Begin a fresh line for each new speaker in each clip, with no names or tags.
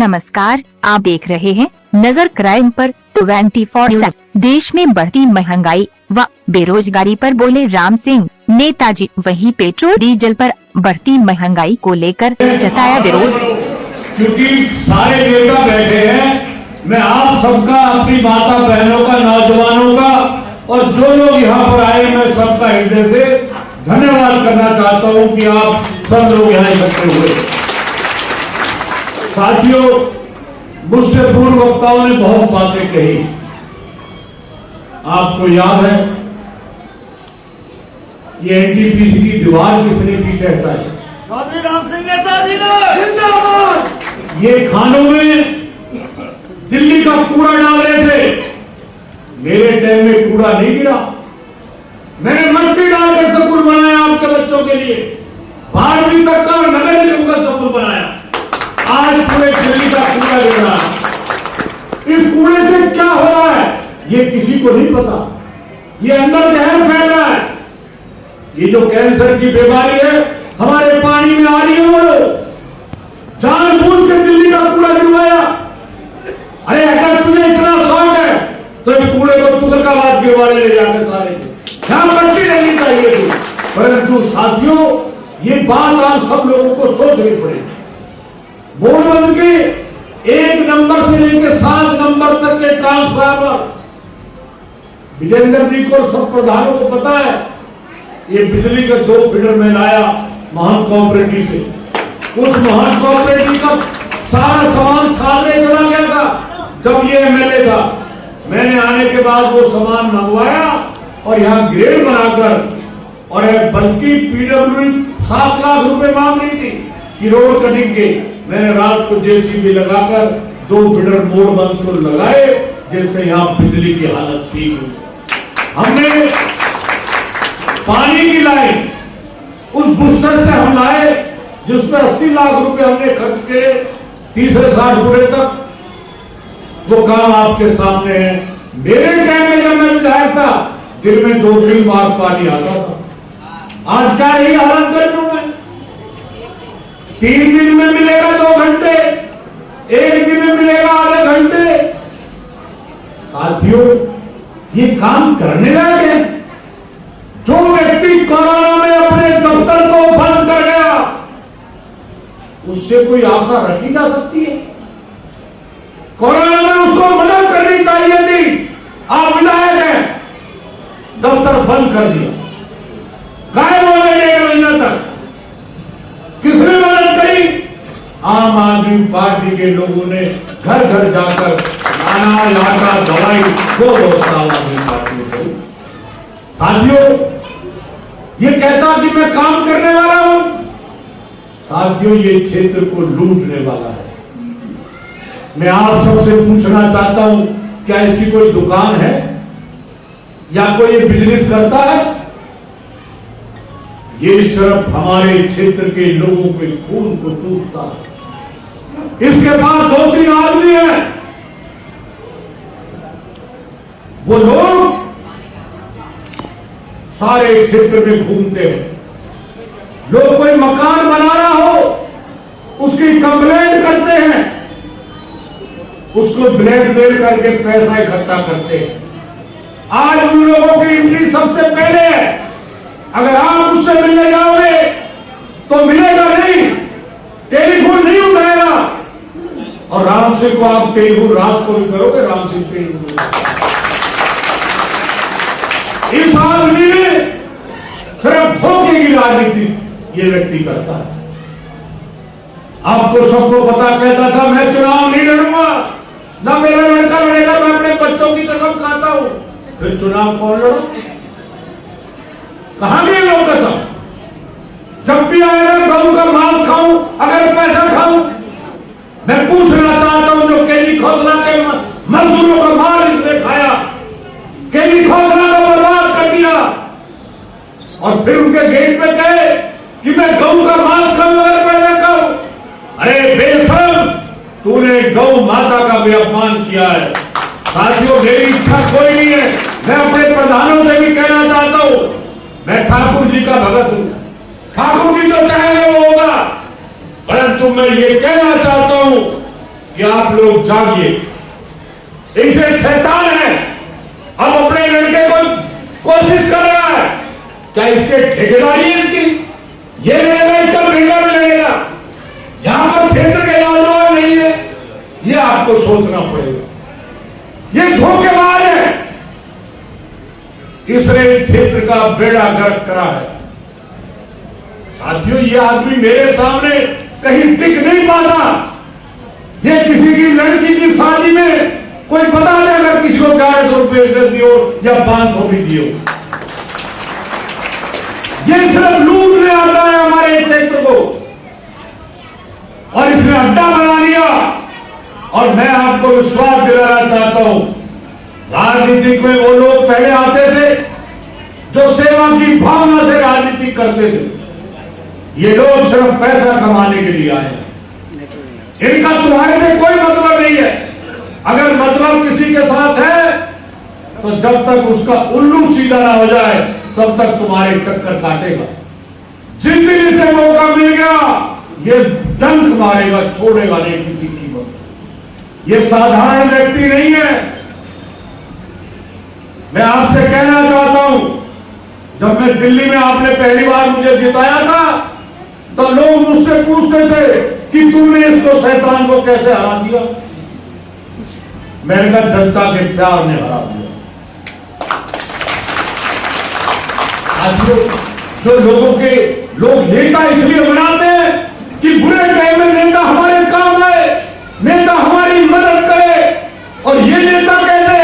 नमस्कार, आप देख रहे हैं नजर क्राइम पर 24/7। देश में बढ़ती महंगाई व बेरोजगारी पर बोले राम सिंह नेताजी। वहीं पेट्रोल डीजल पर बढ़ती महंगाई को लेकर जताया विरोध।
क्योंकि सारे नेता बैठे हैं, मैं आप सबका, अपनी माता बहनों का, नौजवानों का और जो लोग यहाँ पर आए, मैं सबका हृदय से धन्यवाद करना चाहता हूँ कि आप सब लोग यहाँ इकट्ठे हुए। साथियों, मुझसे पूर्व वक्ताओं ने बहुत बातें कही। आपको याद है ये एनटीपीसी की दीवार किसने पीछे हटाई?
चौधरी राम सिंह नेताजी जिंदाबाद।
ये खानों में दिल्ली का कूड़ा डाल रहे थे, मेरे टाइम में कूड़ा नहीं गिरा। मैंने मट्टी डालकर स्कूल बनाया आपके बच्चों के लिए, 12वीं तक का नगर निगम का स्कूल बनाया। आज पूरे दिल्ली का कूड़ा गिर रहा है। इस कूड़े से क्या हो रहा है ये किसी को नहीं पता। ये अंदर जहर फैल रहा है। ये जो कैंसर की बीमारी है हमारे पानी में आ रही है, वो जानबूझ के दिल्ली का कूड़ा गिरवाया। अरे अगर तुझे इतना शौक है तो इस कूड़े को तुगलकाबाद गिरवाने ले जाकर सारे यहां बच्ची नहीं चाहिए थी। परंतु साथियों, ये बात आज सब लोगों को सोचनी पड़ेगी। बोर्ड के 1 नंबर से लेकर 7 नंबर तक के ट्रांसफार्मर विजेंद्र जी को, सब प्रधानों को पता है, ये बिजली के 2 फीडर में लाया महान कोऑपरेटिव से। उस महान कोऑपरेटिव का सारा सामान सामने चला गया था जब ये एमएलए था। मैंने आने के बाद वो सामान मंगवाया और यहाँ ग्रेड बनाकर, और बल्कि पीडब्ल्यूडी 7 लाख रुपए मांग रही थी कि रोड कटिंग के, मैंने रात को जेसीबी लगाकर 2 फीडर मोड़ बंद को लगाए, जिससे यहाँ बिजली की हालत ठीक हुई। हमने पानी की लाइन उस बूस्टर से हम लाए जिसमें 80 लाख रुपए हमने खर्च किए, तीसरे 60 रुपए तक। वो काम आपके सामने है। मेरे टाइम में जब मैं विधायक था, दिन में 2-3 बार पानी आता था। आज क्या यही हालत कर लूं मैं? 3 दिन में मिलेगा 2 घंटे, 1 दिन में मिलेगा आधे घंटे। साथियों, ये काम करने लायक है। जो व्यक्ति कोरोना में अपने दफ्तर को बंद कर गया, उससे कोई आशा रखी जा सकती है? कोरोना में उसको मदद करनी चाहिए थी। आप विधायक हैं, दफ्तर बंद कर दिया, गायब हो गए 1 महीना तक। किसने मदद करी? आम आदमी पार्टी के लोगों ने घर घर जाकर अनाज, आटा, दवाई वो व्यवस्था आम आदमी पार्टी को करी। साथियों, ये कहता कि मैं काम करने वाला हूं, साथियों ये क्षेत्र को लूटने वाला है। मैं आप सबसे पूछना चाहता हूं, क्या इसकी कोई दुकान है या कोई ये बिजनेस करता है? ये सिर्फ हमारे क्षेत्र के लोगों के खून को चूसता है। इसके पास 2-3 आदमी हैं। वो लोग सारे क्षेत्र में घूमते हैं। लोग कोई मकान बना रहा हो, उसकी कंप्लेंट करते हैं, उसको ब्लैकमेल करके पैसा इकट्ठा करते हैं। आज उन लोगों की एंट्री सबसे पहले है। अगर आप उससे मिलने जाओगे तो मिलेगा नहीं, टेलीफोन नहीं उठाएगा। और राम सिंह को आप टेलीफोन रात को भी करोगे, राम सिंह टेलीफोन। इस आदमी ने सिर्फ धोखे की राजनीति ये व्यक्ति करता है। आपको सबको पता, कहता था मैं चुनाव नहीं लड़ूंगा, ना मेरा लड़का लड़ेगा, मैं अपने बच्चों की कसम खाता हूं। फिर चुनाव कौन लड़ा? कहां गए लोग कसम? जब भी आएगा गऊ का मांस खाऊं, अगर पैसा खाऊं। मैं पूछना चाहता हूं, जो केली खोसला के मजदूरों का माल इसने खाया, केली खोसला को बर्बाद कर दिया, और फिर उनके गेट पे कहे कि मैं गऊ का मांस खाऊं अगर पैसा खाऊं। अरे बेशर्म, तूने गौ माता का भी अपमान किया है। साथियों, मेरी इच्छा कोई नहीं है। मैं अपने प्रधानों से भी कहना चाहता हूं, मैं ठाकुर जी का भगत हूं। ठाकुर जी तो चाहेंगे वो होगा, परंतु मैं ये कहना चाहता हूं कि आप लोग जागिए, इसे शैतान है, अब अपने लड़के को कोशिश कर रहा है, क्या इसके ठेकेदारी है इसकी, ये लगेगा इसका बेटा भी लगेगा, यहां पर क्षेत्र के नौजवान नहीं है, ये आपको सोचना पड़ेगा, ये धोखेबाज है, इसने क्षेत्र का बेड़ा गर्क करा है। साथियों, ये आदमी मेरे सामने कहीं टिक नहीं पाता, ये किसी की लड़की की शादी में कोई बता दे अगर किसी को 1100 रुपये दे दियो या 500 भी दियो, ये सिर्फ लूटने आता है हमारे क्षेत्र को, और इसने अड्डा बना लिया। और मैं आपको विश्वास दिलाना चाहता हूं, राजनीति में वो लोग पहले आते थे जो सेवा की भावना से राजनीति करते थे, ये लोग सिर्फ पैसा कमाने के लिए आए, इनका तुम्हारे से कोई मतलब नहीं है। अगर मतलब किसी के साथ है तो जब तक उसका उल्लू सीधा ना हो जाए तब तक तुम्हारे चक्कर काटेगा। जिंदगी से मौका मिल गया, ये डंक मारेगा, छोड़ेगा नहीं किसी कीमत। ये साधारण व्यक्ति नहीं है। मैं आपसे कहना चाहता हूं, जब मैं दिल्ली में आपने पहली बार मुझे जिताया था तो लोग मुझसे पूछते थे कि तुमने इसको शैतान को कैसे हरा दिया। मैंने कहा जनता के प्यार ने हरा दिया। जो लोग नेता इसलिए बनाते हैं कि बुरे टाइम में नेता हमारे काम आए, नेता हमारी मदद करे। और ये नेता कैसे?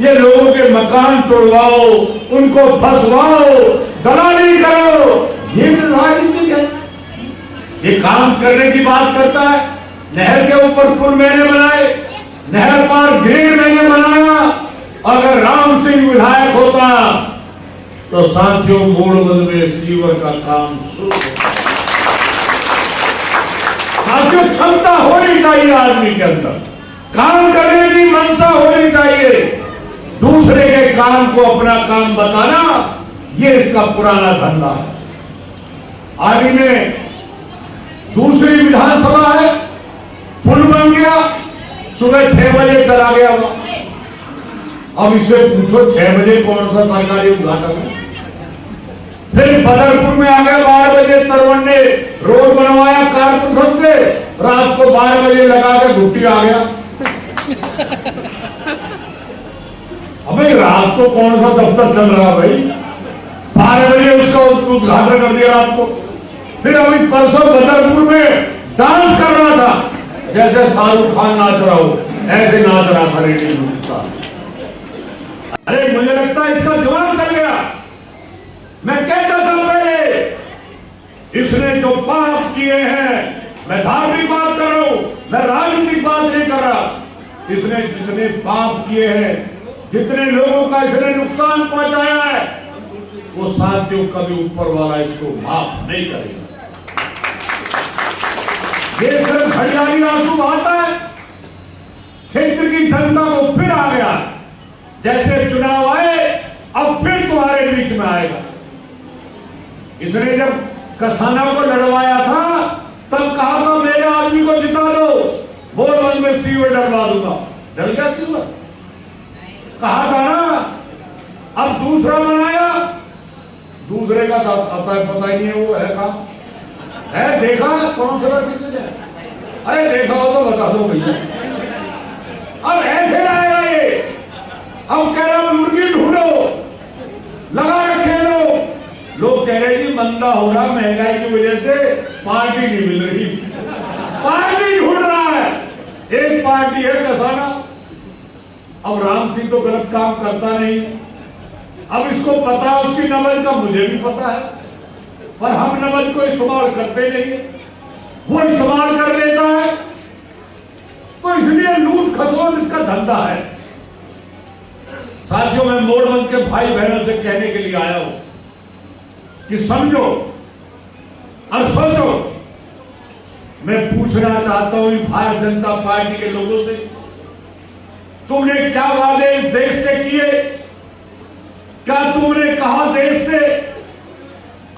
ये लोगों के मकान तोड़वाओ, उनको फंसवाओ, दलाली करो, ये राजनीति है। ये काम करने की बात करता है। नहर के ऊपर पुल मैंने बनाए, नहर पार ग्रेड मैंने बनाया। अगर राम सिंह विधायक होता तो साथियों मोड़बंद में सीवर का काम शुरू होता। साथियों, क्षमता होनी चाहिए आदमी के अंदर, काम करने की मंशा होनी चाहिए। दूसरे के काम को अपना काम बताना, ये इसका पुराना धंधा है। आगे में दूसरी विधानसभा है, पुल बन गया, सुबह 6 बजे चला गया वो। अब इससे पूछो 6 बजे कौन सा सरकारी उद्घाटन है? फिर बदरपुर में आ गया 12 बजे, तरवन ने रोड बनवाया कारपोरेशन से, रात को 12 बजे लगा के घुट्टी आ गया। अबे रात को कौन सा दफ्तर चल रहा भाई? 12 बजे उसका उद्घाटन कर दिया रात को। फिर अभी परसों बदरपुर में डांस कर रहा था, जैसे शाहरुख खान नाच रहा हो, ऐसे नाच रहा था रेडियो का। अरे मुझे लगता है इसका जवाब चल गया। मैं कहता था पहले, इसने जो पाप किए हैं, मैं धार्मिक बात कर रहा हूं, मैं राजनीतिक बात नहीं कर रहा। इसने जितने पाप किए हैं, जितने लोगों का इसने नुकसान पहुंचाया है, वो साथियों कभी ऊपर वाला इसको माफ नहीं करेगा। ये सिर्फ हरियाली आंसू आता है, क्षेत्र की जनता को फिर आ गया, जैसे चुनाव आए अब फिर तुम्हारे बीच में आएगा। इसने जब कसाना को लड़वाया था तब कहा था मेरे आदमी को जिता दो, बोलबंद में सीवर डलवा दूंगा। डल गया सीवर, कहा था ना। अब दूसरा बनाया, दूसरे का पता ही नहीं है वो है काम है। देखा कौन सा किसने? अरे देखा हो तो बता दो भैया। अब ऐसे आएगा ये, अब कह रहा मुर्गी ढूंढो, लगा रखे लोग कह रहे जी मंदा हो रहा, महंगाई की वजह से पार्टी नहीं मिल रही, पार्टी ढूंढ रहा है। एक पार्टी है कसाना। अब राम सिंह तो गलत काम करता नहीं, अब इसको पता है उसकी नमज का, मुझे भी पता है, पर हम नमज को इस्तेमाल करते नहीं, वो इस्तेमाल कर लेता है। तो इसलिए लूट खसोट इसका धंधा है। साथियों, मैं मोड़बंद के भाई बहनों से कहने के लिए आया हूं कि समझो और सोचो। मैं पूछना चाहता हूं भारतीय जनता पार्टी के लोगों से, तुमने क्या वादे इस देश से किए? क्या तुमने कहा देश से?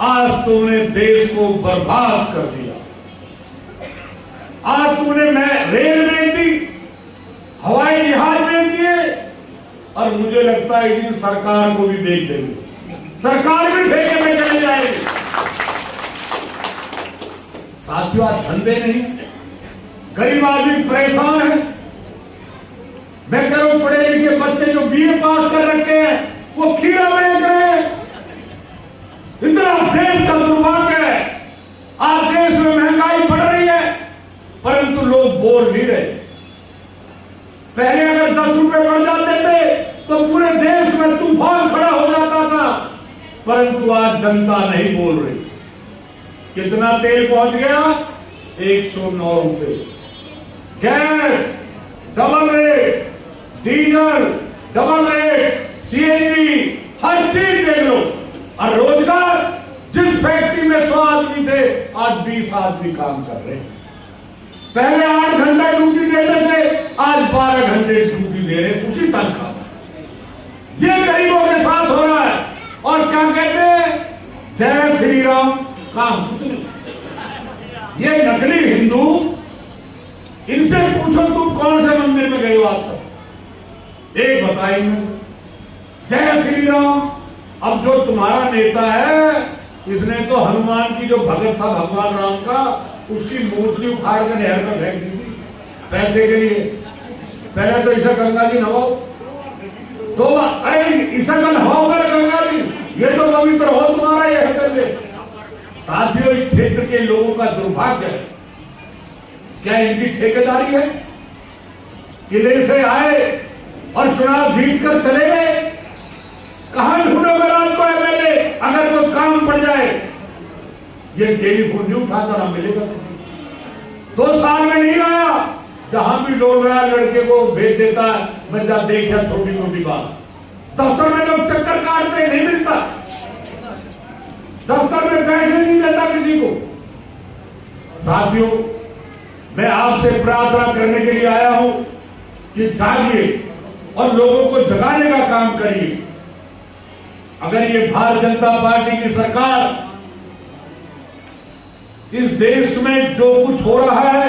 आज तुमने देश को बर्बाद कर दिया। आज तुमने रेल में दी, हवाई जहाज बेच दिए और मुझे लगता है कि सरकार को भी बेच देंगे, सरकार भी ठेके में चले जाएगी। साथियों, आज धंधे नहीं, गरीब आदमी परेशान है। मैं कह रहा हूं पढ़े लिखे बच्चे जो बीए पास कर रखे हैं वो खीरा बेच रहे हैं। इतना देश का दुर्भाग्य है। आज देश में महंगाई बढ़ रही है परंतु लोग बोल नहीं रहे। पहले अगर 10 रुपए बढ़ जाते थे तो पूरे देश में तूफान खड़ा हो जाता था, परंतु आज जनता नहीं बोल रही। कितना तेल पहुंच गया? 109 रुपए। Gas double rate, diesel double rate, CNG, हर चीज देख लो। और रोजगार, जिस फैक्ट्री में 100 आदमी थे आज 20 आदमी काम कर रहे हैं। पहले 8 घंटा ड्यूटी देते थे, आज 12 घंटे ड्यूटी दे रहे, उसी तनख्वाह। ये गरीबों के साथ हो रहा है। और क्या कहते हैं? जय श्री राम, काम कुछ नहीं। ये नकली हिंदू, इनसे पूछो तुम कौन से मंदिर में गए हो आज तक, एक बताएंगे जय श्री राम। अब जो तुम्हारा नेता है, इसने तो हनुमान की जो भगत था भगवान राम का, उसकी मूर्ति उखाड़ कर नहर में फेंक दी थी पैसे के लिए। पहले तो इसे गंगा जी नहाओ, तो अरे इसे का नहाओ कर गंगा जी, ये तो पवित्र हो तुम्हारा ये हकल। साथियों, इस क्षेत्र के लोगों का दुर्भाग्य है। क्या इनकी ठेकेदारी है? किले से आए और चुनाव जीत कर चले गए। कहां ढूंढोगे रात को एमएलए अगर कोई काम पड़ जाए? ये टेलीफोन नहीं उठाता, ना मिलेगा। 2 साल में नहीं आया। जहां भी लोग रहा लड़के को भेज देता है, मैं जा देखा छोटी मोटी बात। दफ्तर में लोग चक्कर काटते, नहीं मिलता। दफ्तर में बैठने नहीं देता किसी को। साथियों, मैं आपसे प्रार्थना करने के लिए आया हूं कि जागिए और लोगों को जगाने का काम करिए। अगर ये भारतीय जनता पार्टी की सरकार इस देश में जो कुछ हो रहा है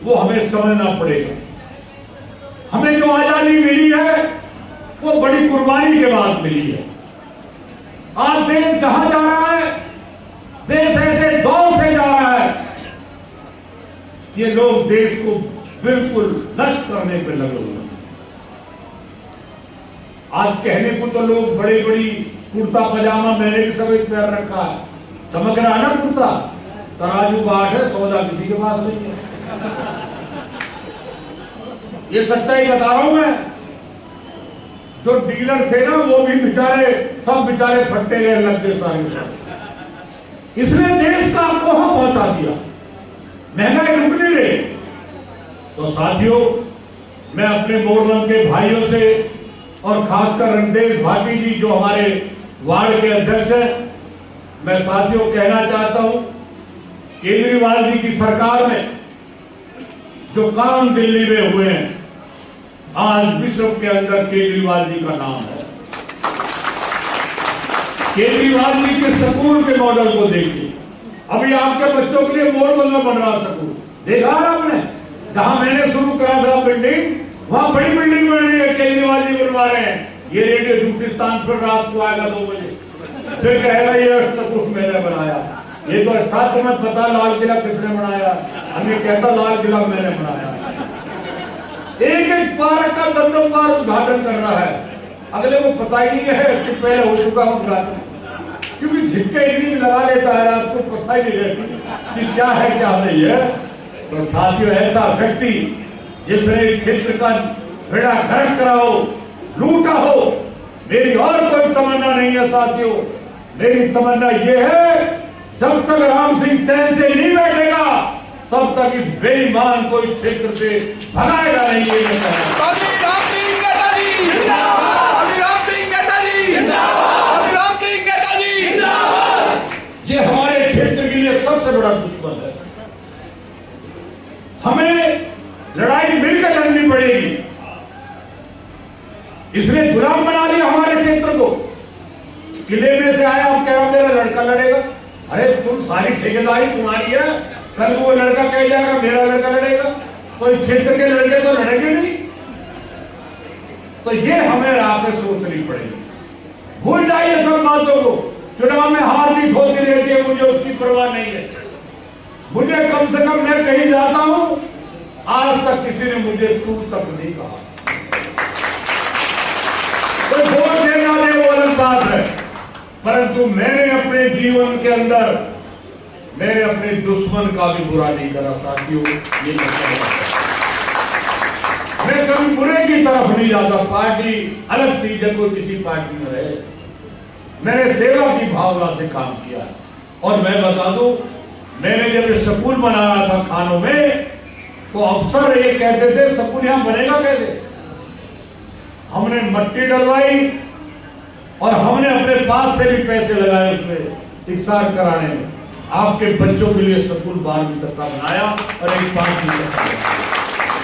वो हमें समझना पड़ेगा। हमें जो आजादी मिली है वो बड़ी कुर्बानी के बाद मिली है। आज देश जहां जा रहा है, देश ऐसे दौर से जा रहा है, ये लोग देश को बिल्कुल नष्ट करने पर लगे हुए हैं। आज कहने को तो लोग बड़ी बड़ी कुर्ता पजामा मैंने भी सब पैर रखा है, चमक रहा है ना कुर्ता, तराजू बाट है, सौदा किसी के पास नहीं है। ये सच्चाई बता रहा हूं मैं। जो डीलर थे ना वो भी बेचारे, सब बेचारे फट्टे गए लग गए सारे। इसने देश का कोहा पहुंचा दिया, महंगाई रुक नहीं रही। तो साथियों, मैं अपने मोरबन के भाइयों से और खासकर रणदेव भाटी जी जो हमारे वार्ड के अध्यक्ष हैं, मैं साथियों कहना चाहता हूं, केजरीवाल जी की सरकार में जो काम दिल्ली में हुए हैं, आज विश्व के अंदर केजरीवाल जी का नाम है। केजरीवाल जी के स्कूल के मॉडल को देखिए। अभी आपके बच्चों के लिए मोरबल में बन रहा स्कूल, देखा है आपने? जहां मैंने शुरू करा था बिल्डिंग, वहां बड़ी बिल्डिंग बन रही है, केजरीवाल जी बनवा रहे हैं। ये रेडियो झूठिस्तान फिर रात को आएगा 2 बजे, फिर कहेगा ये स्कूल मैंने बनाया। ये तो अच्छा तुम्हें पता लाल किला किसने बनाया, हमें कहता लाल किला मैंने बनाया। एक एक पार्क का 10 बार उद्घाटन कर रहा है, अगले को पता ही नहीं है कि पहले हो चुका उद्घाटन, क्योंकि झिटके इतनी लगा लेता है आपको पता ही नहीं रहती कि क्या है क्या नहीं है। तो साथियों, ऐसा व्यक्ति जिसने क्षेत्र का बेड़ा गर्क करा हो, लूटा हो, मेरी और कोई तमन्ना नहीं है। साथियों, मेरी तमन्ना यह है, जब तक राम सिंह चैन से नहीं बैठेगा तब तक इस बेईमान को इस क्षेत्र से भगाएगा नहीं। ये ये हमारे क्षेत्र के लिए सबसे बड़ा दुश्मन है। हमें लड़ाई मिलकर लड़नी पड़ेगी। इसने गुलाम बना लिया हमारे क्षेत्र को। किले में से आया, अब कह रहा मेरा लड़का लड़ेगा। अरे तुम सारी ठेकेदारी तुम्हारी है, कल वो लड़का कह जाएगा मेरा लड़का लड़ेगा, तो इस क्षेत्र के लड़के तो लड़ेंगे नहीं। तो ये हमें राह पे सोचनी पड़ेगी। भूल जाइए सब बातों को। चुनाव में हार जीत होती रहती है, मुझे उसकी परवाह नहीं है। मुझे कम से कम मैं कहीं जाता हूं, आज तक किसी ने मुझे तू तक नहीं कहा। तो वोट देना दे वो अलग बात है, परंतु मैंने अपने जीवन के अंदर मैंने अपने दुश्मन का भी बुरा नहीं करा साथियों। ये मैं कभी बुरे की तरफ नहीं जाता। पार्टी अलग चीज है, कोई किसी पार्टी में रहे, मैंने सेवा की भावना से काम किया। और मैं बता दूं, मैंने जब स्कूल बना रहा था खानों में, तो अफसर ये कहते थे स्कूल यहां बनेगा कैसे। हमने मट्टी डलवाई और हमने अपने पास से भी पैसे लगाए उसमें इकसार कराने में। आपके बच्चों के लिए स्कूल 12वीं तक का बनाया और एक 5वीं तक का।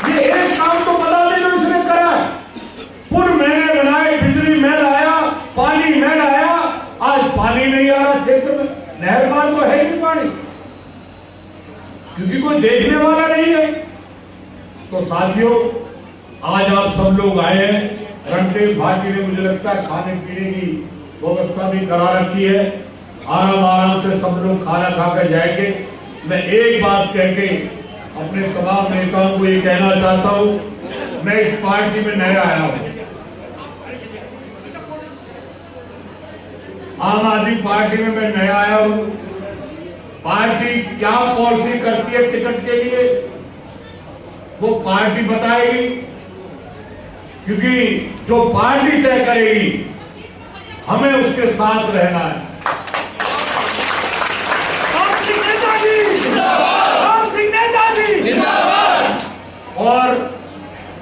ये एक काम तो बता दें जो उसने करा। पुल मैंने बनाए, बिजली मैं लाया, पानी मैं लाया। आज पानी नहीं आ रहा क्षेत्र में, नहरबान तो है नहीं पानी, क्योंकि कोई देखने वाला नहीं है। तो साथियों, आज आप सब लोग आए हैं। रणदेव भाटी ने मुझे लगता है खाने पीने की व्यवस्था भी करा रखी है। आराम से सब लोग खाना खाकर जाएंगे। मैं एक बात कह के अपने तमाम नेताओं को ये कहना चाहता हूं, मैं इस पार्टी में नया आया हूं। आम आदमी पार्टी में मैं नया आया हूं। पार्टी क्या पॉलिसी करती है टिकट के लिए, वो पार्टी बताएगी, क्योंकि जो पार्टी तय करेगी हमें उसके साथ रहना है। और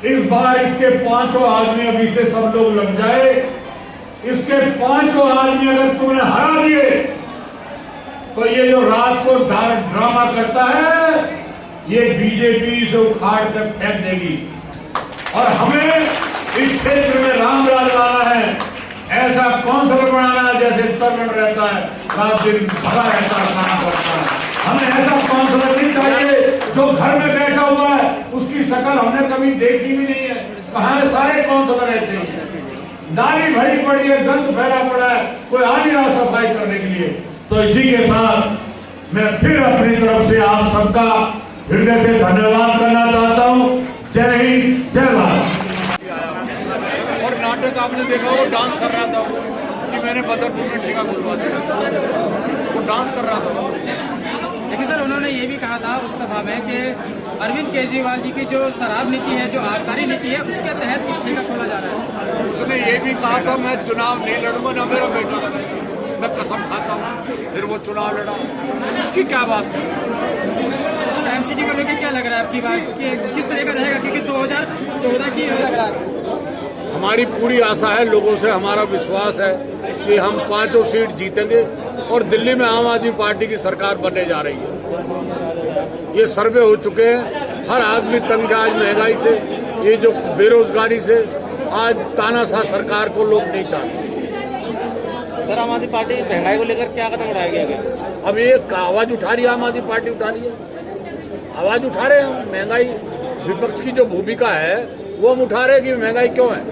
इस बार इसके 5 आदमी अभी से सब लोग लग जाए। इसके 5 आदमी अगर तुमने हरा दिए तो ये जो रात को ड्रामा करता है, ये बीजेपी से उखाड़ कर फेंक देगी। और हमें इस क्षेत्र में राम राज लाना है, ऐसा काउंसिलर बनाना है जैसे तरण रहता है, रात दिन भरा रहता है, काम करता है। हमें ऐसा काउंसिलर नहीं चाहिए जो घर में बैठा हुआ है, उसकी शक्ल हमने कभी देखी भी नहीं है। कहाँ सारे काउंसिलर रहते हैं, नाली भरी पड़ी है, गंद फैला पड़ा है, कोई आ नहीं रहा सफाई करने के लिए। तो इसी के साथ मैं फिर अपनी तरफ से आप सबका हृदय से धन्यवाद करना चाहता हूँ। जय हिंद, जय भारत।
और नाटक आपने देखा, वो डांस कर रहा था कि मैंने बदरपुर में ठेका खुलवा दिया, वो डांस कर रहा था।
लेकिन सर उन्होंने ये भी कहा था उस सभा में कि अरविंद केजरीवाल जी की जो शराब नीति है, जो आबकारी नीति है, उसके तहत ठेका खोला जा रहा है।
उसने ये भी कहा था मैं चुनाव नहीं लड़ूंगा, ना मेरा बेटा लड़ेगा, मैं कसम खाता हूँ। फिर वो चुनाव लड़ा, उसकी क्या बात है।
तो सर एमसीडी को लेकर क्या लग रहा है आपकी बात कि किस तरह का रहेगा, क्योंकि 2014 की लग रहा है।
हमारी पूरी आशा है, लोगों से हमारा विश्वास है कि हम 5 सीट जीतेंगे और दिल्ली में आम आदमी पार्टी की सरकार बनने जा रही है। ये सर्वे हो चुके हैं, हर आदमी तंग है आज महंगाई से, ये जो बेरोजगारी से। आज तानाशाह सरकार को लोग नहीं चाहते।
सर आम आदमी पार्टी महंगाई को लेकर क्या कदम उठाया गया?
अब ये आवाज उठा रही है, आम आदमी पार्टी उठा रही है, आवाज उठा रहे हैं। महंगाई विपक्ष की जो भूमिका है वो हम उठा रहे हैं कि महंगाई क्यों है।